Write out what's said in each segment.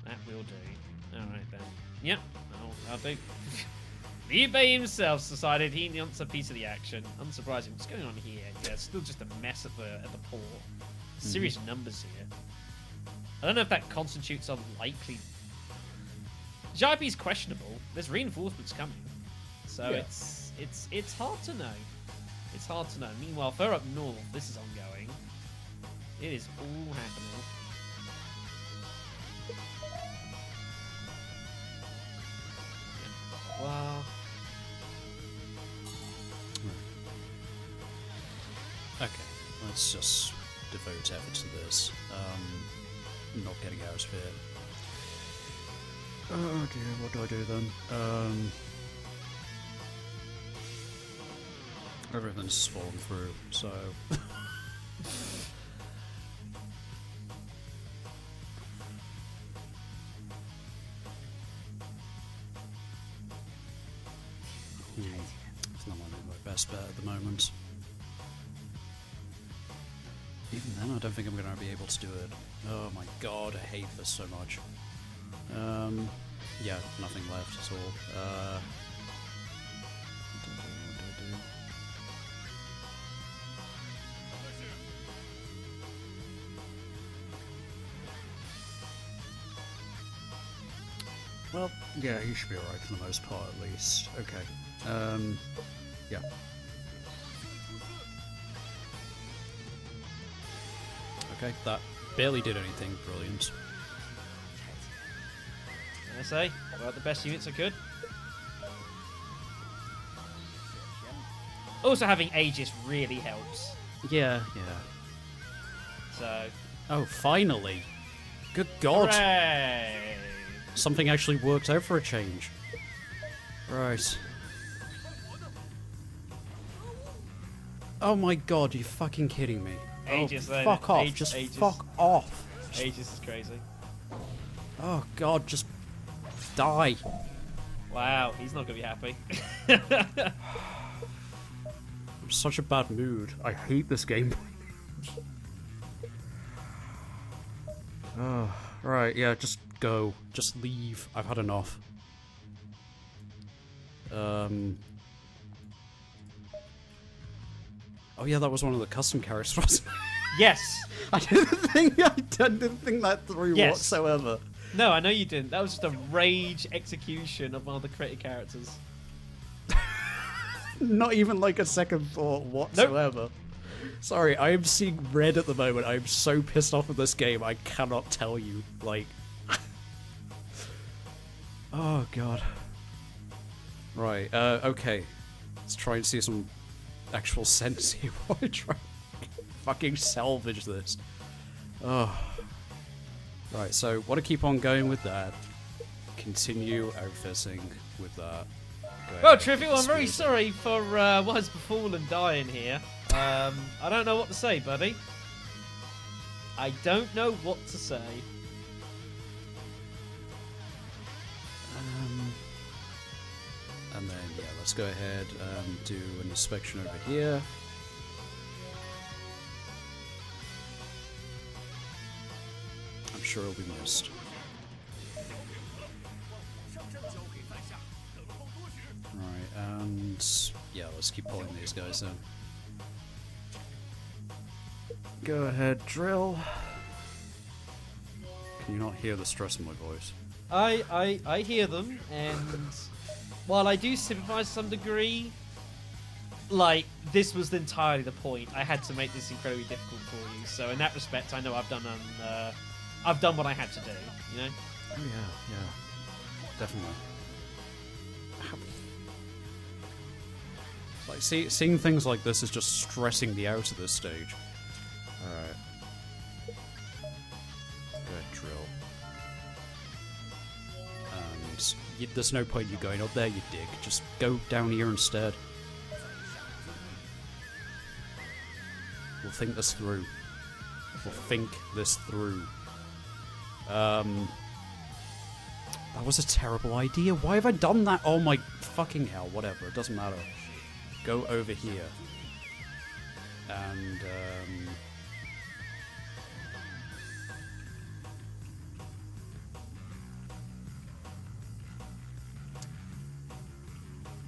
That will do. Alright then. Yep, I'll do. Liu Bei himself decided he wants a piece of the action. Unsurprising. What's going on here? Yeah, still just a mess at the port. Serious numbers here. I don't know if that constitutes unlikely. JIP's questionable. There's reinforcements coming, so Yeah. it's hard to know. It's hard to know. Meanwhile, further up north, this is ongoing. It is all happening. Well. Okay, let's just devote effort to this. Not getting out of here. Oh dear, what do I do then? Everything's fallen through, so... It's not my best bet at the moment. Even then, I don't think I'm going to be able to do it. Oh my god, I hate this so much. Yeah, nothing left at all. What do I do? Well, yeah, he should be alright for the most part, at least. Okay. Yeah. Okay, that barely did anything brilliant. I say, well, the best units I could. Also, having Aegis really helps. Yeah. So. Oh, finally! Good god! Hooray! Something actually worked out for a change. Right. Oh my god, are you fucking kidding me? Aegis, oh, fuck off. Aegis, just Aegis. fuck off. Aegis is crazy. Oh god, just die. Wow, he's not gonna be happy. I'm such a bad mood. I hate this game. Oh, right, yeah, just go. Just leave. I've had enough. Oh yeah, that was one of the custom characters, wasn't it? Yes. I didn't think that through whatsoever. No, I know you didn't. That was just a rage execution of one of the created characters. Not even like a second thought whatsoever. Nope. Sorry, I am seeing red at the moment. I'm so pissed off with this game, I cannot tell you. Like... oh, God. Right, okay. Let's try and see some actual sense here while I try and fucking salvage this. Oh. Right, so want to keep on going with that. Continue outfitting with that. Well, Trivial, I'm very sorry for what has befallen dying here. I don't know what to say, buddy. I don't know what to say. And then, yeah, let's go ahead and do an inspection over here. I'm sure it'll be missed. Right, and yeah, let's keep pulling these guys in. Go ahead, drill. Can you not hear the stress in my voice? I hear them, and while I do sympathise to some degree, like, this was entirely the point. I had to make this incredibly difficult for you, so in that respect, I know I've done what I had to do, you know? Oh yeah, definitely. Like, seeing things like this is just stressing me out at this stage. Alright. Go ahead, drill. And there's no point you going up there, you dig. Just go down here instead. We'll think this through. We'll think this through. That was a terrible idea. Why have I done that? Oh my fucking hell, whatever, it doesn't matter. Go over here. And,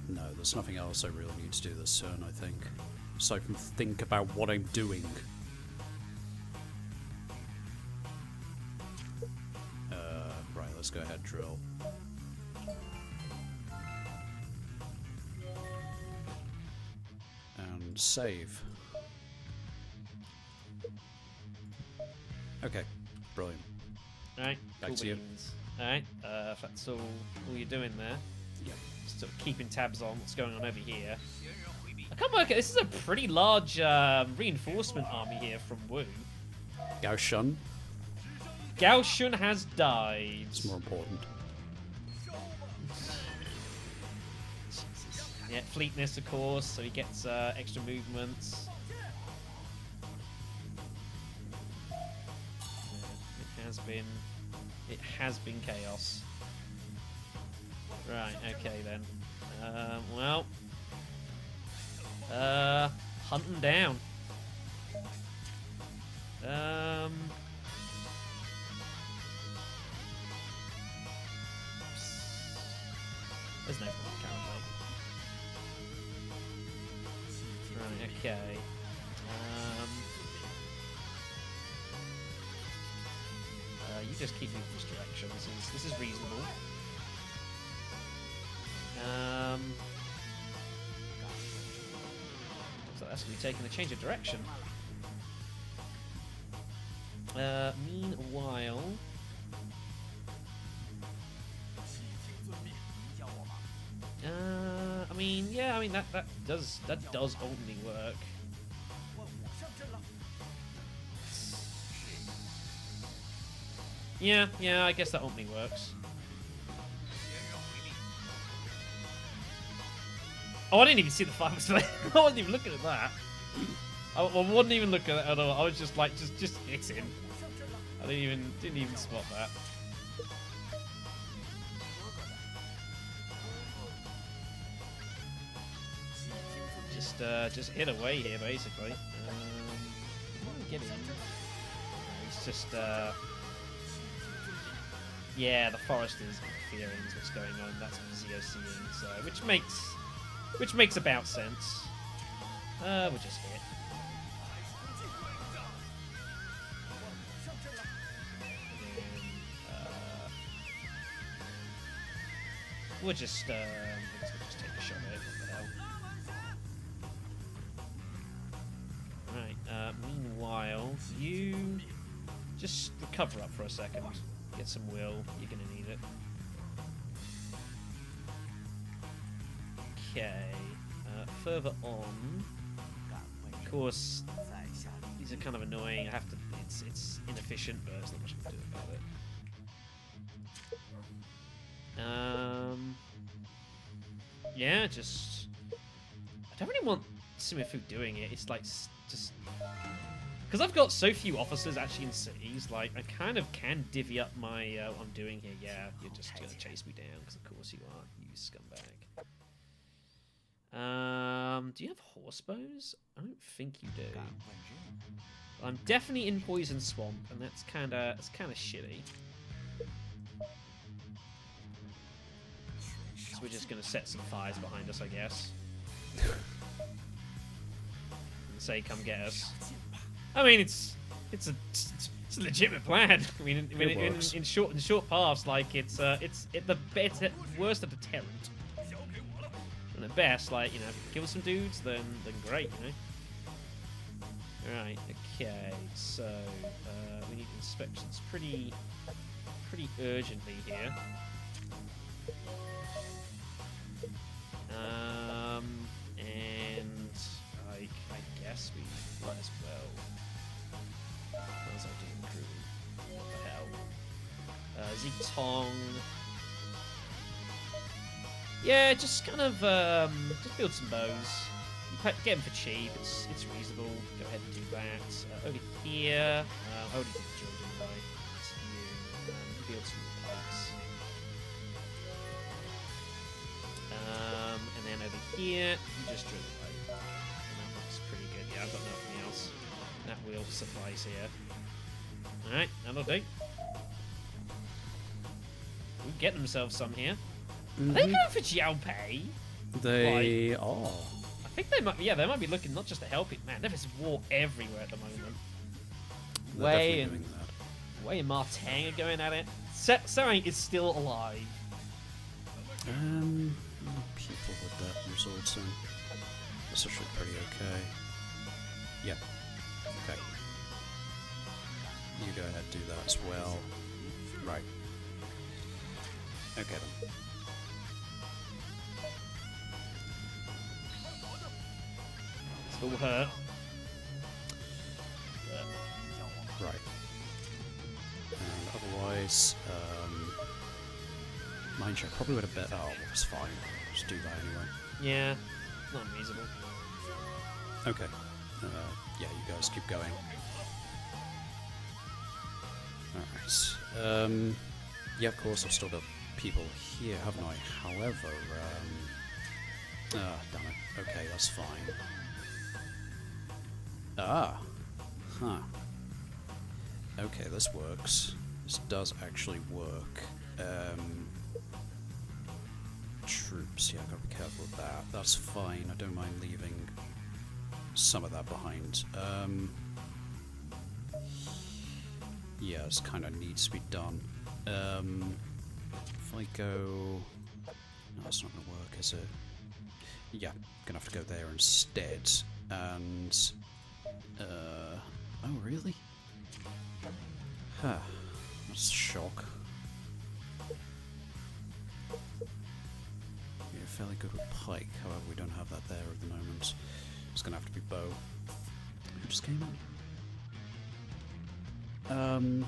No, there's nothing else I really need to do this turn, I think. Aside from think about what I'm doing. Right, let's go ahead, drill. And save. Okay, brilliant. Alright, Back cool to you. beans. Alright, if that's all you're doing there. Yep. Just sort of keeping tabs on what's going on over here. I can't work it. This is a pretty large reinforcement army here from Wu. Gao Shun. Gao Shun has died. It's more important. Jesus. Yeah, fleetness, of course, so he gets extra movements. It has been chaos. Right, okay then. Well, hunt them down. There's no point currently. Right, okay. You just keep moving this direction. This is reasonable. So that's gonna be taking a change of direction. Meanwhile, I mean, yeah, I mean that does ultimately work. Yeah, I guess that ultimately works. Oh, I didn't even see the fire was there. I wasn't even looking at that. I wasn't even looking at it at all. I was just like, just hit him. I didn't even spot that. Just hit away here, basically. Get in. He's just yeah, the forest is interfering is what's going on. That's what Zio seeing, so which makes about sense. We'll just hit. We'll just take a shot at it. What the hell? Right. Meanwhile, you just recover up for a second. Get some will. You're gonna need it. Okay. Further on, of course, these are kind of annoying. I have to. It's inefficient, but there's not much I can do about it. Yeah, just. I don't really want Simifu doing it. It's like just. Because I've got so few officers actually in cities, like, I kind of can divvy up my, what I'm doing here. Yeah, you're just going to chase me down, because of course you are, you scumbag. Do you have horse bows? I don't think you do. I'm definitely in Poison Swamp, and that's kind of shitty. So we're just going to set some fires behind us, I guess. And say, come get us. I mean, it's a legitimate plan. I mean, in short paths, like it's at worst a deterrent, and at best, like, you know, if you kill some dudes, then great, you know. Right. Okay. So we need inspections pretty urgently here. And I guess we might as well. How's our doing crew? What the hell? Zitong. Yeah, just kind of just build some bows. You get them for cheap. It's reasonable. Go ahead and do that. Over here, I already did the children, right? It's you. Build some pikes. And then over here, you just drill away. And that looks pretty good. Yeah, I've got nothing else. That will suffice here. Alright, that'll do. We'll get themselves some here. Are they going for Jiao Pei? They are. I think they might. Yeah, they might be looking not just to help it. Man, there is war everywhere at the moment. They're definitely doing that. Way and Martang are going at it. Sarang is still alive. People with that results in. That's actually pretty okay. Yeah. Okay. You go ahead and do that as well. Right. Okay then. Still hurt. Right. And otherwise, mind you, I probably would have bet. Oh, it's fine. Just do that anyway. Yeah, not unreasonable. Okay. Yeah, you guys keep going. Alright. Yeah, of course, I've still got people here, haven't I? However, damn it. Okay, that's fine. Ah. Huh. Okay, this works. This does actually work. Troops, yeah, gotta be careful with that. That's fine, I don't mind leaving some of that behind. Yeah, this kind of needs to be done. If I go... No, that's not gonna work, is it? Yeah, gonna have to go there instead. And... Oh, really? Huh. That's a shock. Yeah, fairly good with pike, however we don't have that there at the moment. It's gonna have to be bow. Who just came in?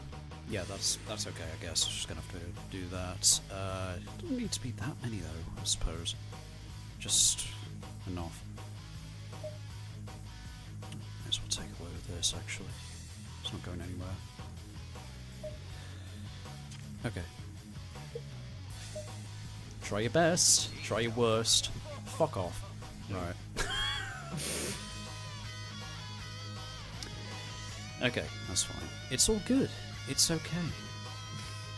Yeah, that's okay, I guess. Just gonna have to do that. Doesn't need to be that many though, I suppose. Just enough. Might as well take a load of this actually. It's not going anywhere. Okay. Try your best. Try your worst. Fuck off. Right. Okay, that's fine. It's all good. It's okay.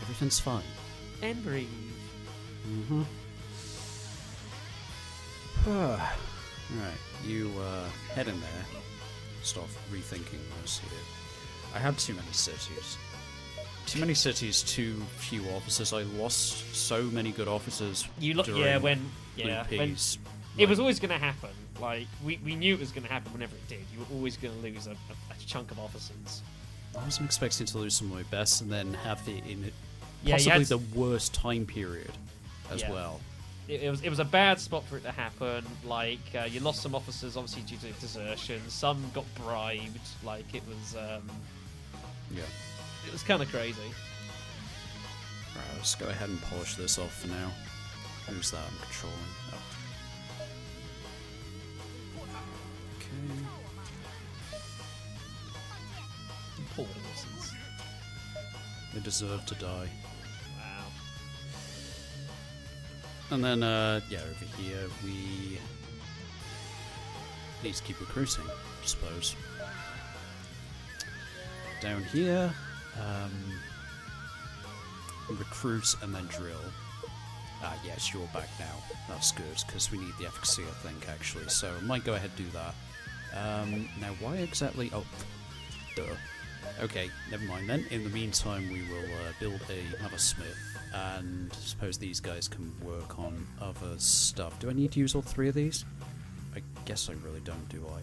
Everything's fine. And breathe. Mm-hmm. Right, you head in there. Start rethinking this here. I had too many cities. Too many cities, too few officers. I lost so many good officers. When it was always going to happen. Like we knew it was going to happen whenever it did. You were always going to lose a chunk of officers. I wasn't expecting to lose some of my best and then have it in it Yeah, possibly the worst time period as well. It was a bad spot for it to happen. Like you lost some officers, obviously due to desertion. Some got bribed. Like it was. Yeah. It was kind of crazy. Right, let's go ahead and polish this off for now. Who's that I'm controlling? Oh. Okay. Poor horses. They deserve to die. Wow. And then, yeah, over here we need to keep recruiting, I suppose. Down here, recruit and then drill. Ah, yes, you're back now. That's good, because we need the efficacy, I think, actually. So I might go ahead and do that. Now, why exactly... Oh, duh. Okay, never mind then. In the meantime, we will build another smith, and I suppose these guys can work on other stuff. Do I need to use all three of these? I guess I really don't, do I?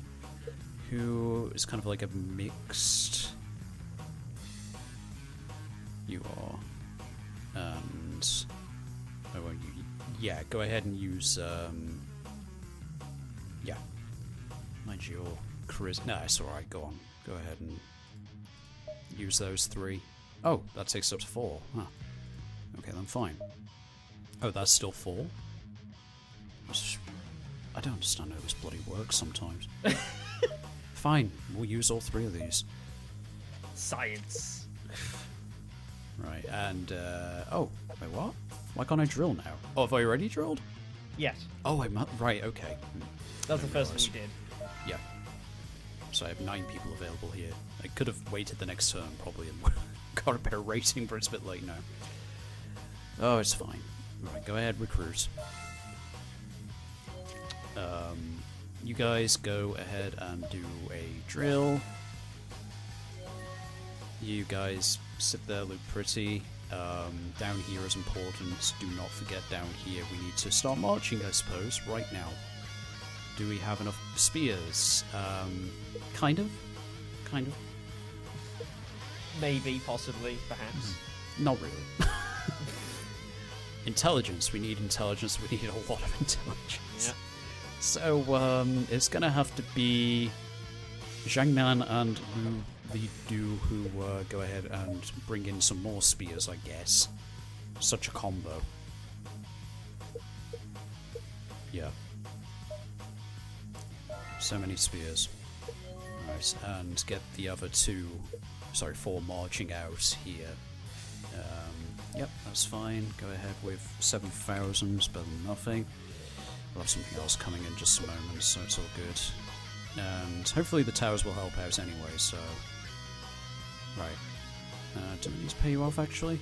Who is kind of like a mixed... You are. And... Oh, well, yeah, go ahead and use... Yeah. Mind your charisma... No, it's alright, go on. Go ahead and... use those three. Oh, that takes up to 4. Huh. Okay, then fine. Oh, that's still 4? I don't understand how this bloody works sometimes. Fine, we'll use all 3 of these. Science. Right, and, oh, wait, what? Why can't I drill now? Oh, have I already drilled? Yes. Oh, right, okay. That was the first thing you did. Yeah. So I have 9 people available here. I could have waited the next turn, probably, and got a better rating, but it's a bit late now. Oh, it's fine. Right, go ahead, recruit. You guys go ahead and do a drill. You guys sit there, look pretty. Down here is important. Do not forget down here. We need to start marching, I suppose, right now. Do we have enough spears? Kind of. Maybe, possibly, perhaps. Not really. Intelligence. We need intelligence. We need a lot of intelligence. Yeah. So, it's gonna have to be Zhangnan and Lu Lidu who go ahead and bring in some more spears, I guess. Such a combo. Yeah. So many spears. Right, and get the other four marching out here. Yep, that's fine. Go ahead with 7,000, better than nothing. We'll have something else coming in just a moment, so it's all good. And hopefully the towers will help out anyway, so... Right. Do we need to pay you off, actually?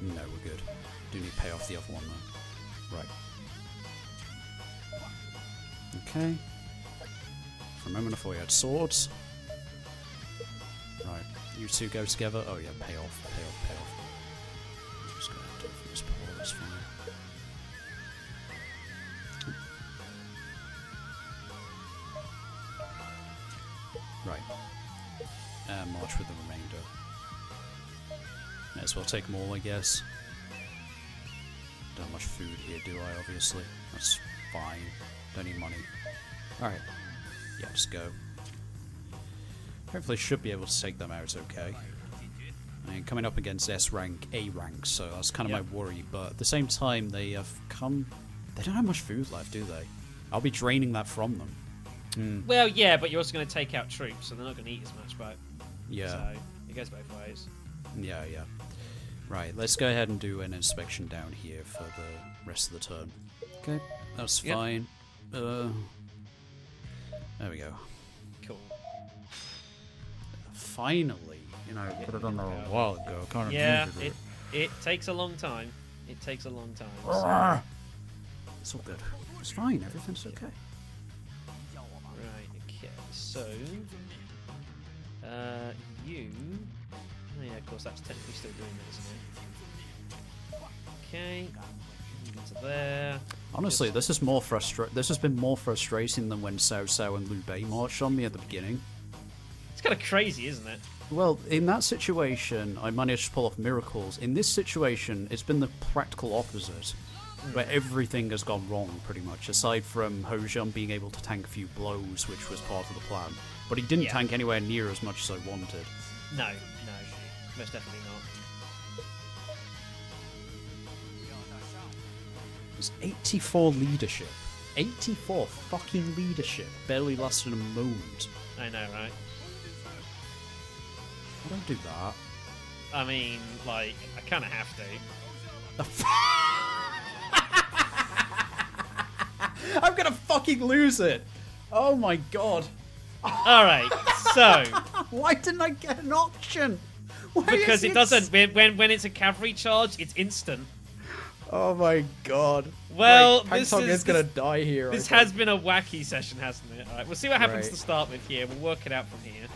No, we're good. Do need to pay off the other one, though. Right. Okay. For a moment I thought you had swords. Right. You two go together. Oh yeah, pay off. Just gonna have to do it from this pole, that's fine. Right. And march with the remainder. May as well take them all, I guess. Don't have much food here, do I, obviously? That's fine. Don't need money. Alright. Yeah, just go. Hopefully should be able to take them out okay. I mean, coming up against S rank, A rank, so that's kind of my worry, but at the same time, they have come... They don't have much food left, do they? I'll be draining that from them. Well, yeah, but you're also going to take out troops, so they're not going to eat as much, but... Yeah. So, it goes both ways. Yeah. Right, let's go ahead and do an inspection down here for the rest of the turn. Okay, that's fine. There we go. Cool. Finally, could have done that a while ago. Can't remember it takes a long time. It takes a long time. So. It's all good. It's fine. Everything's okay. Right. Okay. So, you. Oh yeah, of course that's technically still doing that, isn't it? Okay. Into there. Honestly, this is more This has been more frustrating than when Cao Cao and Liu Bei marched on me at the beginning. It's kind of crazy, isn't it? Well, in that situation, I managed to pull off miracles. In this situation, it's been the practical opposite, where everything has gone wrong, pretty much, aside from Ho Jun being able to tank a few blows, which was part of the plan. But he didn't tank anywhere near as much as I wanted. No, most definitely not. It's 84 leadership. 84 fucking leadership. Barely lasted a moment. I know, right? I don't do that. I mean, like, I kind of have to. I'm gonna fucking lose it! Oh my god. Alright, so... Why didn't I get an option? Because it doesn't... When it's a cavalry charge, it's instant. Oh my god. Well, like, this is gonna die here. This has been a wacky session, hasn't it? Alright, we'll see what happens Right. to start with here. We'll work it out from here.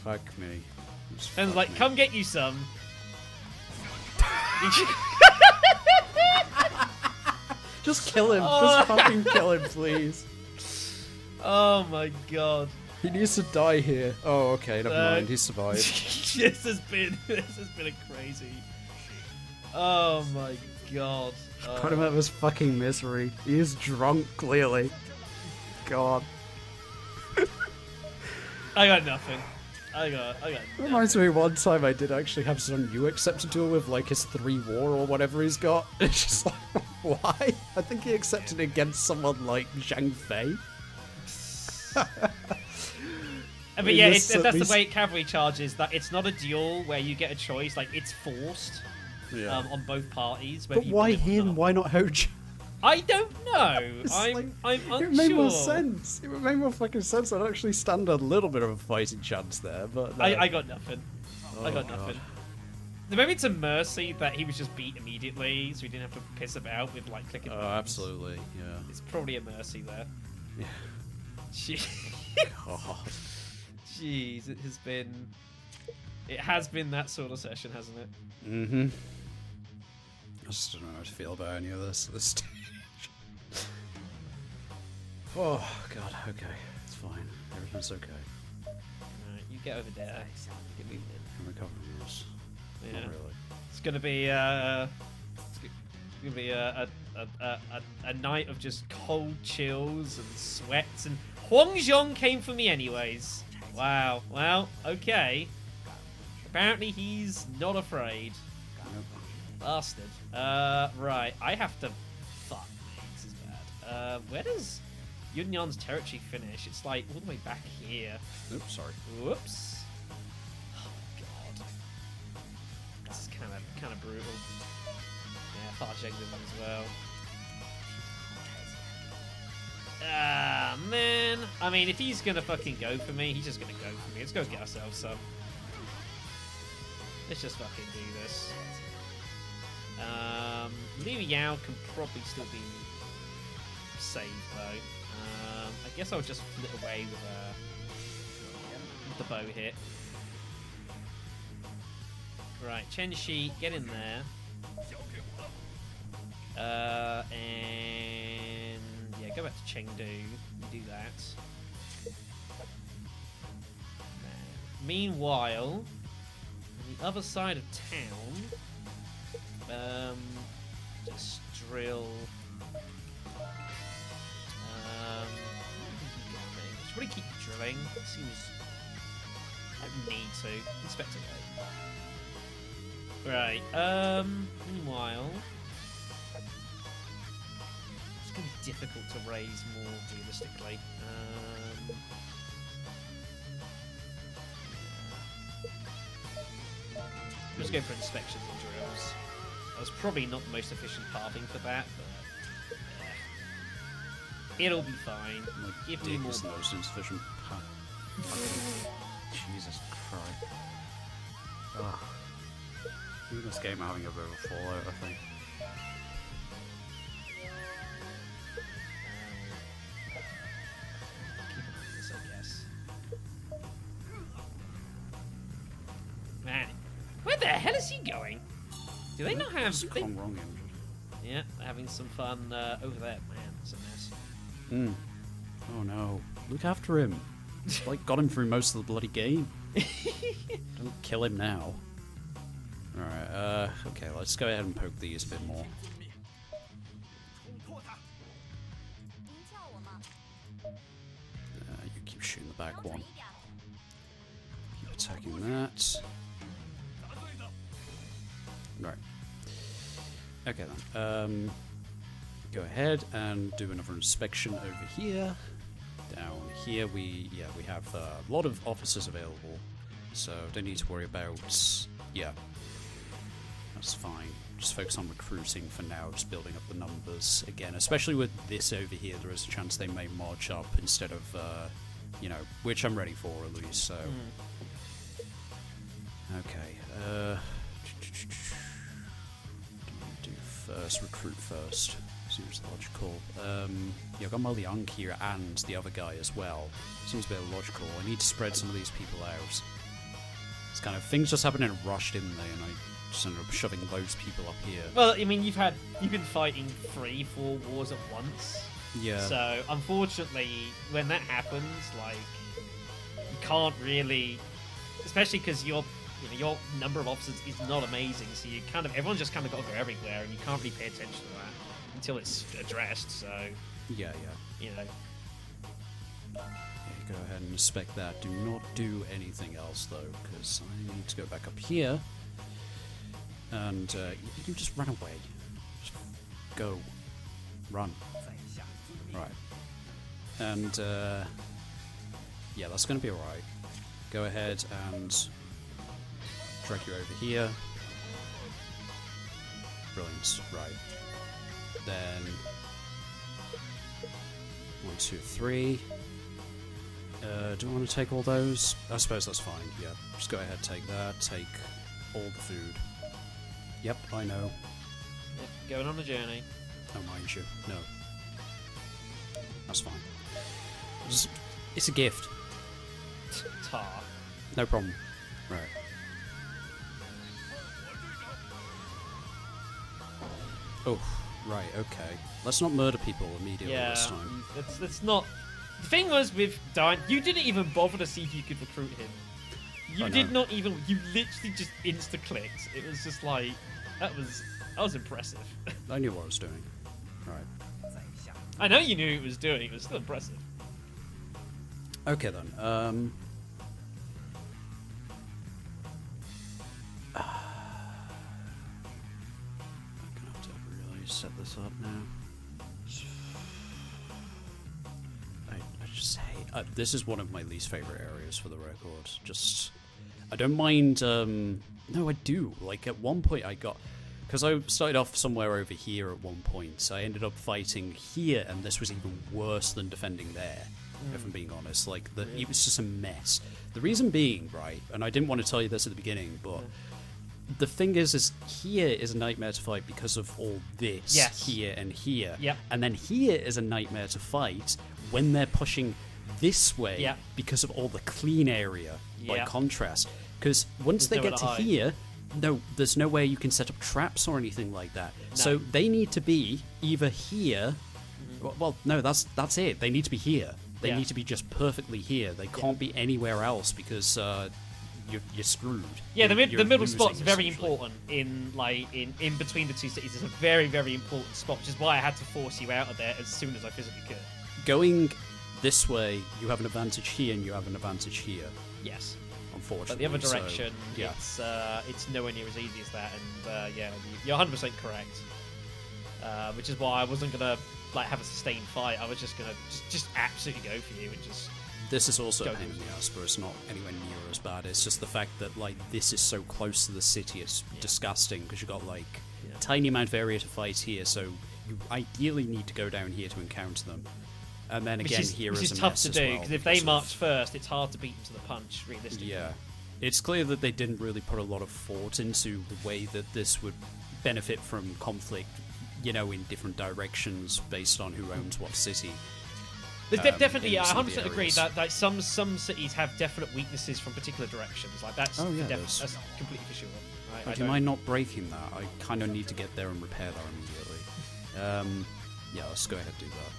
Fuck me. And like, come get you some. Just kill him. Just fucking kill him, please. Oh my god. He needs to die here. Oh, okay, never mind. He survived. this has been a crazy. Oh my god. Put him out of his fucking misery. He is drunk, clearly. God. I got nothing. I got Reminds me one time I did actually have Sun Yu accept to duel with like his 3 war or whatever he's got. It's just like, why? I think he accepted against someone like Zhang Fei. But yeah, that's the way cavalry charges. That it's not a duel where you get a choice. Like it's forced on both parties. But why him? Why not Ho Jun? I don't know. I'm unsure. It made more sense. It would make more fucking sense. I'd actually stand a little bit of a fighting chance there, but no. I got nothing. Oh, I got nothing. Maybe it's a mercy that he was just beat immediately, so we didn't have to piss about with like clicking Oh, buttons. absolutely, yeah. It's probably a mercy there. Yeah. Jeez. God. Jeez, it has been that sort of session, hasn't it? Mm-hmm. I just don't know how to feel about any of this at this stage. Oh, God, okay. It's fine. Everything's okay. Alright, you get over there. Get moving in. I'm recovering this. Yeah. Not really. It's gonna be a night of just cold chills and sweats, and Huang Zhong came for me anyways. Wow. Well, okay. Apparently he's not afraid. Nope. Bastard. Right. I have to. Fuck. This is bad. Where does Yunyan's territory finish? It's like all the way back here. Oops, sorry. Whoops. Oh god. This is kind of brutal. Yeah, Farjeg with him as well. Ah, man. I mean, if he's gonna fucking go for me, he's just gonna go for me. Let's go get ourselves some. Let's just fucking do this. Liu Yao can probably still be saved though. I guess I'll just flit away with the bow hit. Right, Chen Shi, get in there. And yeah, go back to Chengdu. Do that. Meanwhile, on the other side of town, just drill. Just really keep drilling. It seems I don't need to. Inspect it though. Right. Meanwhile, it's gonna be difficult to raise more realistically. I'm just going for inspections and drills. That was probably not the most efficient pathing for that, but it'll be fine. My Give me dick more. is the most insufficient Jesus Christ. Ugh. In this game having a bit of a fallout, I think. Keep an eye on this, I guess. Man, where the hell is he going? Do they not have? It's gone wrong, injured. Yeah, they're having some fun over there. Man, it's a mess. Mm. Oh no. Look after him. It's like got him through most of the bloody game. Don't kill him now. Alright, okay, let's go ahead and poke these a bit more. You keep shooting the back one. Keep attacking that. Right. Okay then. Go ahead and do another inspection over here. Down here we have a lot of officers available, so don't need to worry about. Yeah, that's fine. Just focus on recruiting for now, just building up the numbers again. Especially with this over here, there is a chance they may march up instead of, which I'm ready for at least. So, okay. Do first recruit first. Seems logical. Yeah, I've got Mo Liang here and the other guy as well. Seems a bit logical. I need to spread some of these people out. It's kind of things just happened and rushed in there, and I just ended up shoving loads of people up here. Well, I mean, you've been fighting 3-4 wars at once. Yeah. So unfortunately, when that happens, like you can't really, especially because your number of officers is not amazing. So you everyone's just kind of got to go everywhere, and you can't really pay attention to that until it's addressed. So Yeah. you know. Yeah, go ahead and inspect that. Do not do anything else though, because I need to go back up here. And you just run away. Just go. Run. Right. And yeah, that's going to be alright. Go ahead and drag you over here. Brilliant. Right. Then 1, 2, 3. Do I want to take all those? I suppose that's fine. Yeah, just go ahead, take that. Take all the food. Yep, I know. Yep, going on a journey. Oh, mind you. No. That's fine. It's a gift. Tar. No problem. Right. Oh, right, okay. Let's not murder people immediately this time. That's not... The thing was with Dine, you didn't even bother to see if you could recruit him. You did not even... You literally just insta-clicked. It was just like... That was impressive. I knew what I was doing. Right. I know you knew what it was doing. It was still impressive. Okay, then. I'm gonna have to really set this up now. I just hate... this is one of my least favorite areas for the record. Just... I don't mind... no, I do. Like, at one point I got... Because I started off somewhere over here at one point, so I ended up fighting here, and this was even worse than defending there, if I'm being honest. Like, it was just a mess. The reason being, right, and I didn't want to tell you this at the beginning, but the thing is here is a nightmare to fight because of all this here and here. Yep. And then here is a nightmare to fight when they're pushing this way because of all the clean area, by contrast. Because once they get to here... No, there's no way you can set up traps or anything like that. No. So they need to be either here. Well, no, that's it. They need to be here. They need to be just perfectly here. They can't be anywhere else because you're screwed. Yeah, the middle spot's very important in between the two cities. It's a very, very important spot, which is why I had to force you out of there as soon as I physically could. Going this way, you have an advantage here, and you have an advantage here. Yes. But the other direction, it's nowhere near as easy as that, and you're 100% correct. Which is why I wasn't gonna have a sustained fight. I was just gonna just absolutely go for you and just. This is also a pain in the ass, but it's not anywhere near as bad. It's just the fact that this is so close to the city. It's disgusting because you've got a tiny amount of area to fight here, so you ideally need to go down here to encounter them. And then again, here is a tough mess to as do, well because if they march first, it's hard to beat them to the punch, realistically. Yeah. It's clear that they didn't really put a lot of thought into the way that this would benefit from conflict, in different directions based on who owns what city. There's definitely, I 100% agree that some cities have definite weaknesses from particular directions. That's completely for sure. Would you mind not breaking that? I kind of need to get there and repair that immediately. Yeah, let's go ahead and do that.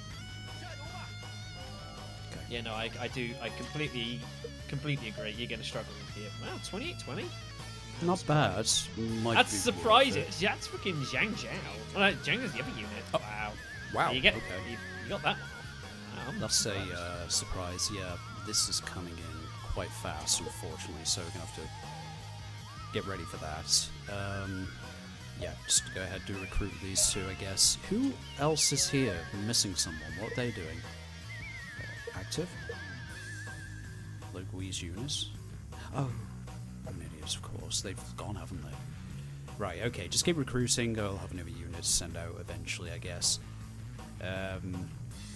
Yeah, no, I completely agree. You're going to struggle here. Wow, 28-20? Not bad. That's surprising. That's freaking Zhang Zhao. Oh, no, Zhang is the other unit. Oh. Wow. You got that one. Wow, that's a surprise. Yeah, this is coming in quite fast, unfortunately, so we're going to have to get ready for that. Yeah, just go ahead and recruit these two, I guess. Who else is here? I'm missing someone. What are they doing? Active? Lugui's units? Oh, I'm an idiot, of course. They've gone, haven't they? Right, okay, just keep recruiting. I'll have another unit to send out eventually, I guess.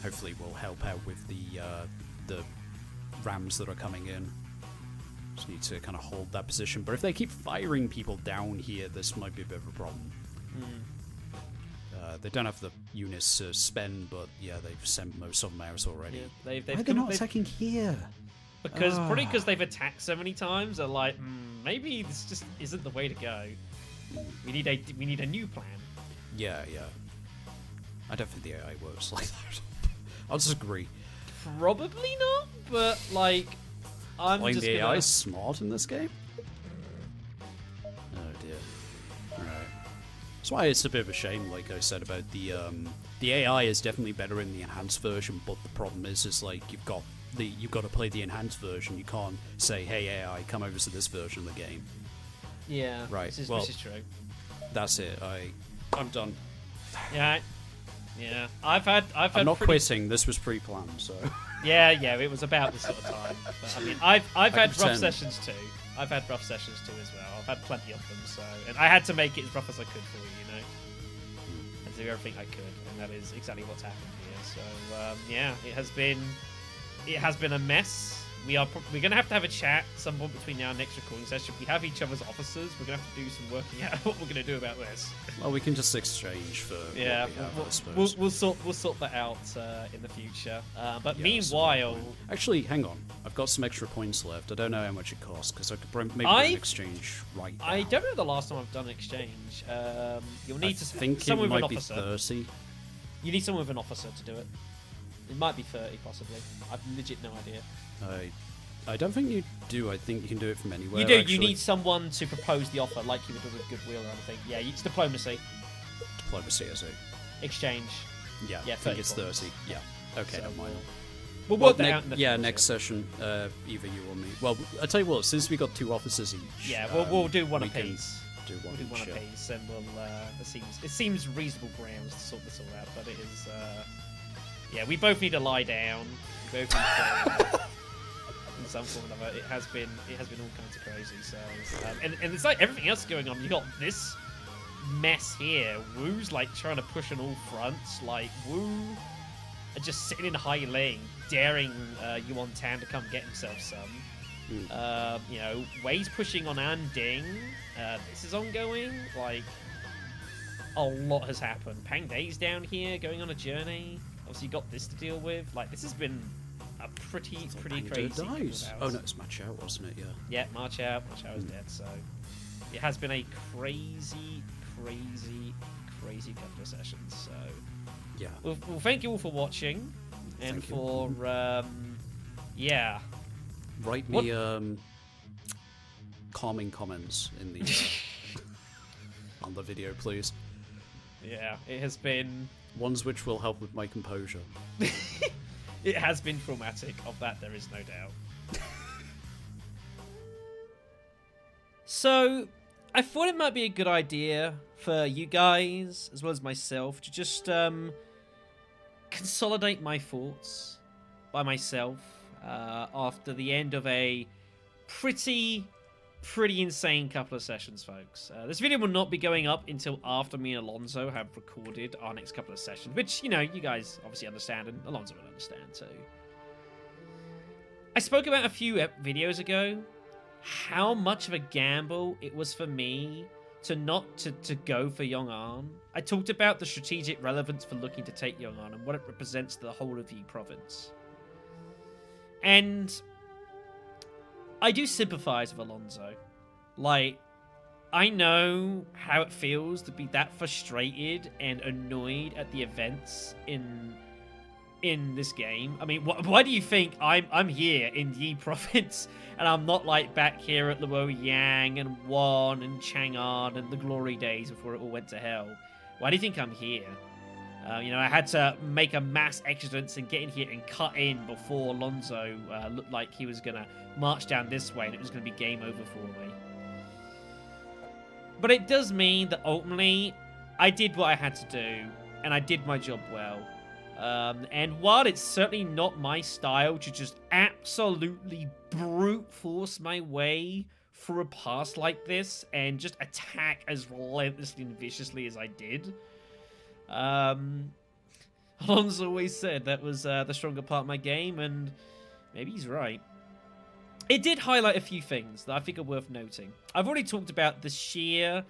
Hopefully we'll help out with the rams that are coming in. Just need to kind of hold that position. But if they keep firing people down here, this might be a bit of a problem. They don't have the units to spend, but yeah, they've sent most of them out already. Yeah, Why are they not attacking here? Probably because they've attacked so many times. They're like, maybe this just isn't the way to go. We need a new plan. Yeah. I don't think the AI works like that. I'll disagree. Probably not, but I'm just the AI is smart in this game. Oh dear. All right. That's why it's a bit of a shame, like I said, about the AI is definitely better in the enhanced version, but the problem is you've got to play the enhanced version. You can't say, "Hey AI, come over to this version of the game." Yeah. Right. This is true. That's it. I'm done. Yeah. I'm not quitting. This was pre-planned, so. Yeah. It was about this sort of time. But, I mean, I've had rough sessions too. I've had rough sessions too as well. I've had plenty of them, so and I had to make it as rough as I could for you, and do everything I could, and that is exactly what's happened here. So it has been a mess, we're gonna have to have a chat some point between now and next recording session. If we have each other's officers, we're gonna have to do some working out what we're gonna do about this. Well, we can just exchange for Yeah, what we have, I suppose. we'll sort that out in the future. But Yeah, meanwhile, actually, hang on. I've got some extra points left. I don't know how much it costs because I could maybe do an exchange right now. I don't know the last time I've done an exchange. You'll need to think someone it with might an be officer. 30. You need someone with an officer to do it. It might be 30, possibly. I've legit no idea. I don't think you do. I think you can do it from anywhere. You do. Actually. You need someone to propose the offer, like you would do with Goodwill or anything. Yeah, it's diplomacy. Diplomacy, I see. Exchange. Yeah, Yeah, I think it's 30. 30. Yeah. Okay, So never mind. We'll work that out in the yeah, future. next session, either you or me. Well, I tell you what, since we got 2 officers each. Yeah, we'll do one we can apiece. Do one We'll do one each, yeah. apiece, and we'll. It seems reasonable grounds to sort this all out, but it is. Yeah, we both need to lie down. We both need to. In some form or another, it has been all kinds of crazy. So, and it's like everything else going on. You got this mess here. Wu's like trying to push on all fronts. Like Wu are just sitting in high lane, daring Yuan Tan to come get himself some. You know, Wei's pushing on Anding. This is ongoing. Like, a lot has happened. Pang Day's down here, going on a journey. Obviously, you got this to deal with. Like, this has been a pretty crazy. Dies. Oh no, it's match out, wasn't it? Yeah. Yeah, March out is dead. So it has been a crazy couple of sessions. So Yeah. well, thank you all for watching, and Thank you. for yeah. Write me calming comments in the on the video, please. Yeah, it has been. Ones which will help with my composure. It has been traumatic. Of that, there is no doubt. So, I thought it might be a good idea for you guys, as well as myself, to just consolidate my thoughts by myself after the end of a pretty insane couple of sessions, folks. This video will not be going up until after me and Alonzo have recorded our next couple of sessions, which, you know, you guys obviously understand, and Alonzo will understand too. I spoke about a few videos ago how much of a gamble it was for me to not to go for Yong'an. I talked about the strategic relevance for looking to take Yong'an and what it represents to the whole of Yi province. And I do sympathize with Alonzo. Like, I know how it feels to be that frustrated and annoyed at the events in this game. I mean, why do you think I'm here in Yi province and I'm not like back here at Luoyang and Wan and Chang'an and the glory days before it all went to hell? Why do you think I'm here? You know, I had to make a mass exodus and get in here and cut in before Alonzo looked like he was going to march down this way and it was going to be game over for me. But it does mean that ultimately I did what I had to do and I did my job well. And while it's certainly not my style to just absolutely brute force my way through a pass like this and just attack as relentlessly and viciously as I did, Alonzo always said that was the stronger part of my game, and maybe he's right. It did highlight a few things that I think are worth noting. I've already talked about the sheer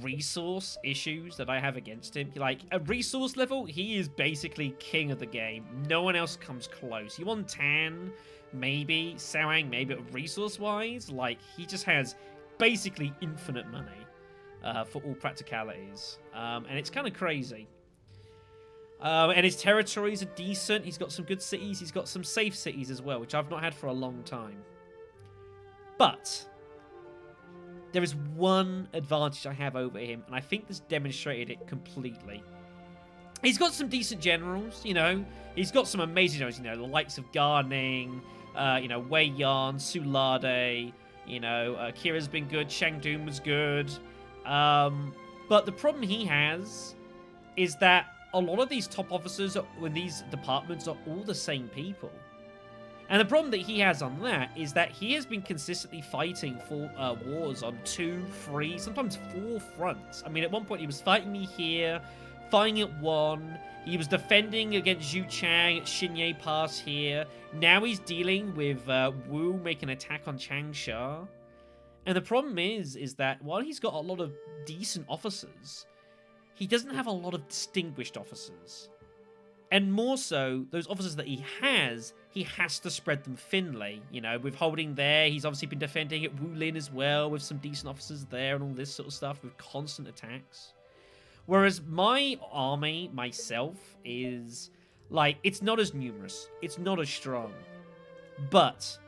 resource issues that I have against him. Like, at resource level, he is basically king of the game. No one else comes close. Yuan Tan, maybe. Saoang, maybe. But resource-wise, like, he just has basically infinite money for all practicalities. And it's kind of crazy. And his territories are decent. He's got some good cities. He's got some safe cities as well, which I've not had for a long time. But there is one advantage I have over him, and I think this demonstrated it completely. He's got some decent generals, you know. He's got some amazing generals, you know, the likes of Garning, you know, Wei Yan, Sulade, you know, Kira's been good, Shangdun was good. But the problem he has is that a lot of these top officers in these departments are all the same people. And the problem that he has on that is that he has been consistently fighting for wars on 2, 3, sometimes 4 fronts. I mean, at one point he was fighting me here, fighting at 1. He was defending against Zhu Chang at Xinye Pass here. Now he's dealing with Wu making an attack on Changsha. And the problem is that while he's got a lot of decent officers, he doesn't have a lot of distinguished officers. And more so, those officers that he has to spread them thinly. You know, with holding there, he's obviously been defending at Wulin as well, with some decent officers there and all this sort of stuff, with constant attacks. Whereas my army, myself, is, like, it's not as numerous. It's not as strong. But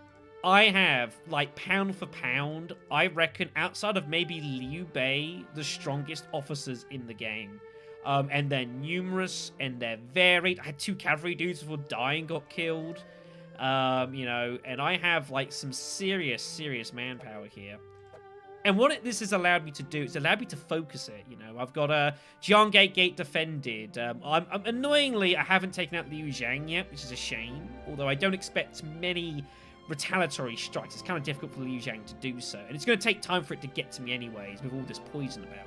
I have, like, pound for pound, I reckon, outside of maybe Liu Bei, the strongest officers in the game. And they're numerous, and they're varied. I had 2 cavalry dudes before dying got killed. You know, and I have, like, some serious manpower here. And what this has allowed me to do, it's allowed me to focus it, you know. I've got a Jiangate Gate defended. Annoyingly, I haven't taken out Liu Zhang yet, which is a shame. Although I don't expect many retaliatory strikes. It's kind of difficult for Liu Zhang to do so. And it's going to take time for it to get to me anyways, with all this poison about.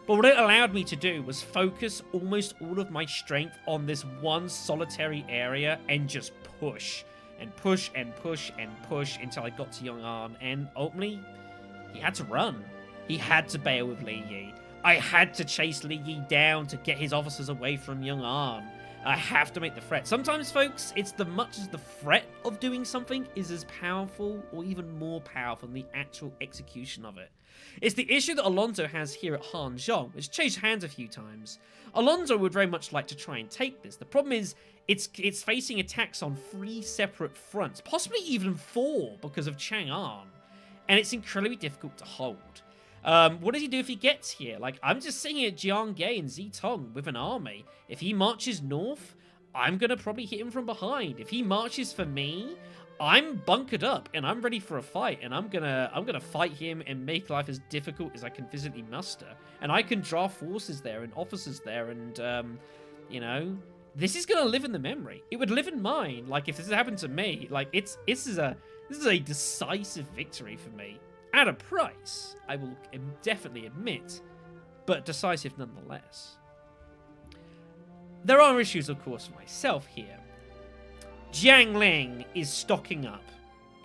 But what it allowed me to do was focus almost all of my strength on this one solitary area and just push. And push and push and push until I got to Yong'an. And ultimately, he had to run. He had to bail with Li Yi. I had to chase Li Yi down to get his officers away from Yong'an. I have to make the threat. Sometimes, folks, it's the much as the threat of doing something is as powerful or even more powerful than the actual execution of it. It's the issue that Alonzo has here at Hanzhong, which changed hands a few times. Alonzo would very much like to try and take this. The problem is, it's facing attacks on 3 separate fronts, possibly even 4 because of Chang'an, and it's incredibly difficult to hold. What does he do if he gets here? Like, I'm just sitting at Jiangge and Zitong with an army. If he marches north, I'm gonna probably hit him from behind. If he marches for me, I'm bunkered up and I'm ready for a fight, and I'm gonna fight him and make life as difficult as I can physically muster. And I can draw forces there and officers there, and you know, this is gonna live in the memory. It would live in mine. Like, if this had happened to me, like, this is a decisive victory for me. At a price, I will definitely admit, but decisive nonetheless. There are issues, of course, for myself here. Jiang Ling is stocking up,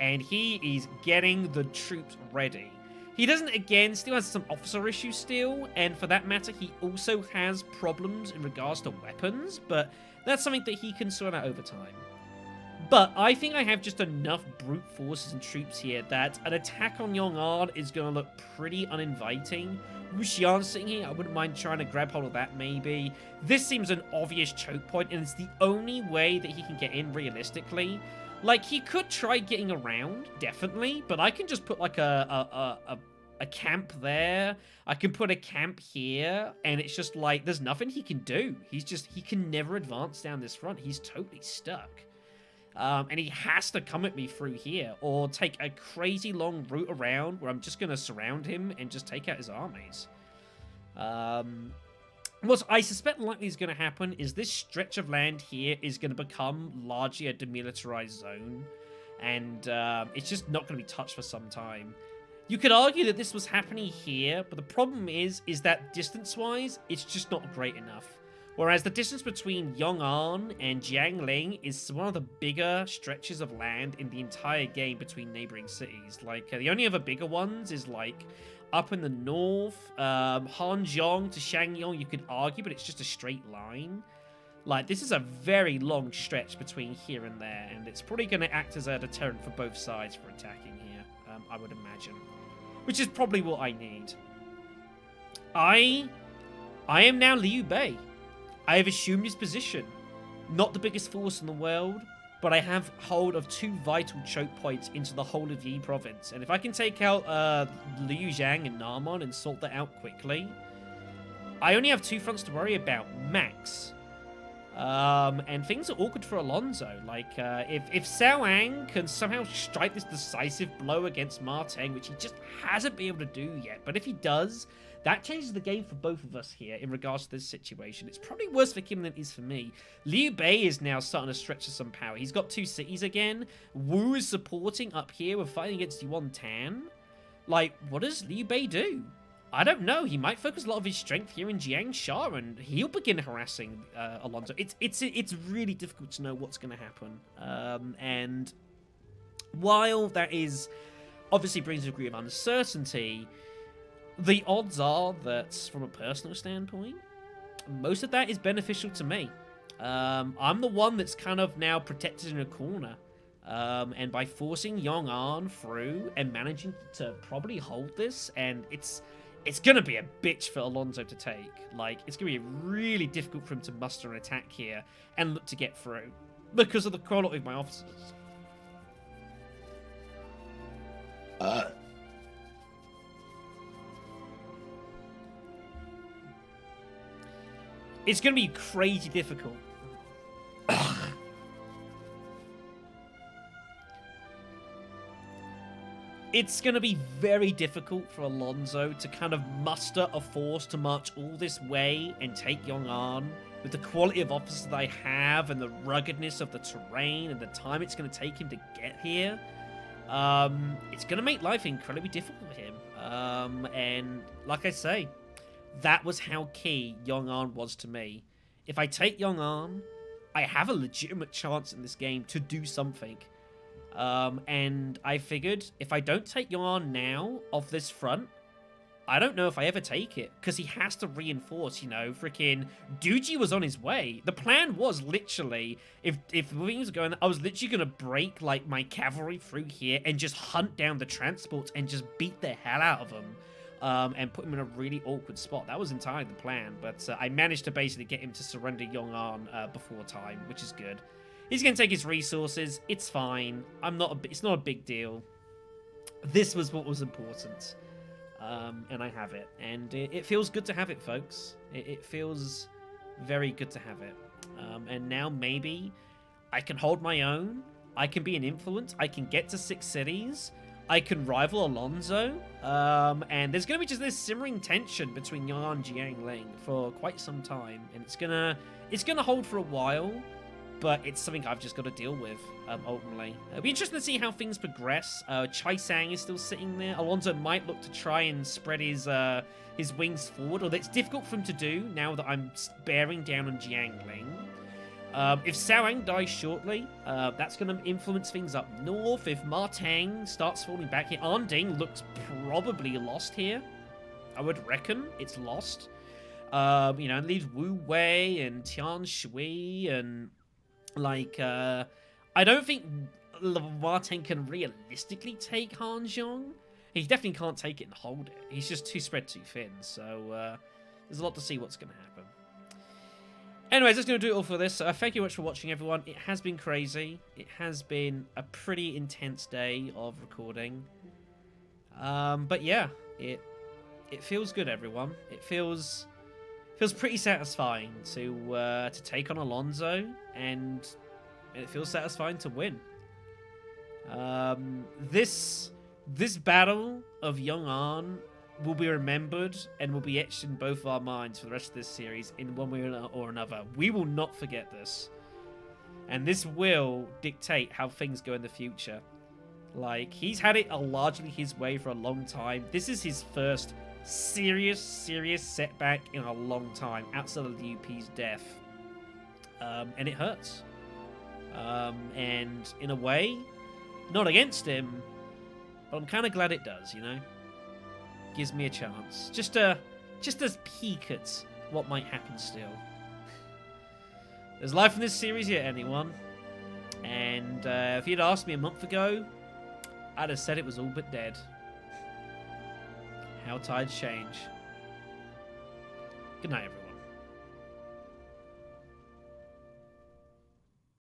and he is getting the troops ready. He doesn't, again, still has some officer issues still, and for that matter, he also has problems in regards to weapons, but that's something that he can sort out over time. But I think I have just enough brute forces and troops here that an attack on Yong'an is going to look pretty uninviting. Wuxian's sitting here, I wouldn't mind trying to grab hold of that maybe. This seems an obvious choke point, and it's the only way that he can get in realistically. Like, he could try getting around, definitely, but I can just put, like, a camp there. I can put a camp here, and it's just like, there's nothing he can do. He can never advance down this front. He's totally stuck. And he has to come at me through here, or take a crazy long route around where I'm just going to surround him and just take out his armies. What I suspect likely is going to happen is this stretch of land here is going to become largely a demilitarized zone, and it's just not going to be touched for some time. You could argue that this was happening here, but the problem is that distance-wise, it's just not great enough. Whereas the distance between Yong'an and Jiangling is one of the bigger stretches of land in the entire game between neighboring cities. Like, the only other bigger ones is, like, up in the north, Hanzhong to Shangyong, you could argue, but it's just a straight line. Like, this is a very long stretch between here and there, and it's probably going to act as a deterrent for both sides for attacking here, I would imagine. Which is probably what I need. I am now Liu Bei. I have assumed his position. Not the biggest force in the world, but I have hold of 2 vital choke points into the whole of Yi province. And if I can take out Liu Zhang and Narmon and sort that out quickly, I only have 2 fronts to worry about, max. And things are awkward for Alonzo. Like, if Cao Ang can somehow strike this decisive blow against Ma Teng, which he just hasn't been able to do yet, but if he does, that changes the game for both of us here in regards to this situation. It's probably worse for him than it is for me. Liu Bei is now starting to stretch to some power. He's got 2 cities again. Wu is supporting up here with fighting against Yuan Tan. Like, what does Liu Bei do? I don't know. He might focus a lot of his strength here in Jiangxia, and he'll begin harassing Alonzo. It's really difficult to know what's going to happen. And while that is obviously brings a degree of uncertainty, the odds are that, from a personal standpoint, most of that is beneficial to me. I'm the one that's kind of now protected in a corner. And by forcing Yong'an through and managing to probably hold this, and it's going to be a bitch for Alonzo to take. Like, it's going to be really difficult for him to muster an attack here and look to get through because of the quality of my officers. It's going to be crazy difficult. It's going to be very difficult for Alonzo to kind of muster a force to march all this way and take Yong'an with the quality of officers that I have and the ruggedness of the terrain and the time it's going to take him to get here. It's going to make life incredibly difficult for him. And like I say, that was how key Yong'an was to me. If I take Yong'an, I have a legitimate chance in this game to do something. And I figured if I don't take Yong'an now off this front, I don't know if I ever take it, because he has to reinforce, you know, freaking Duji was on his way. The plan was literally, if things were going, I was literally going to break, like, my cavalry through here and just hunt down the transports and just beat the hell out of them. And put him in a really awkward spot. That was entirely the plan, but I managed to basically get him to surrender Yong'an before time, which is good. He's going to take his resources. It's fine. It's not a big deal. This was what was important. And I have it. And it feels good to have it, folks. It feels very good to have it. And now maybe I can hold my own. I can be an influence. I can get to 6 cities. I can rival Alonzo. And there's going to be just this simmering tension between Yong'an and Jiangling for quite some time. And it's gonna hold for a while. But it's something I've just got to deal with, ultimately. It'll be interesting to see how things progress. Chai Sang is still sitting there. Alonzo might look to try and spread his wings forward, although it's difficult for him to do now that I'm bearing down on Jiangling. If Saoang dies shortly, that's going to influence things up north. If Ma Teng starts falling back here, Anding looks probably lost here. I would reckon it's lost. You know, and leaves Wu Wei and Tian Shui and... Like, I don't think Ma Teng can realistically take Hanzhong. He definitely can't take it and hold it. He's just too spread too thin. So, there's a lot to see what's going to happen. Anyways, that's going to do it all for this. Thank you much for watching, everyone. It has been crazy. It has been a pretty intense day of recording. But yeah, it feels good, everyone. It feels pretty satisfying to take on Alonzo, and it feels satisfying to win. This battle of Yong'an will be remembered and will be etched in both of our minds for the rest of this series in one way or another. We will not forget this, and this will dictate how things go in the future. Like, he's had it largely his way for a long time. This is his first serious setback in a long time outside of the UP's death, and it hurts, and in a way not against him, but I'm kind of glad it does, you know. Gives me a chance just as peek at what might happen still. There's life in this series yet, anyone, and if you'd asked me a month ago, I'd have said it was all but dead. How tides change. Good night, everyone.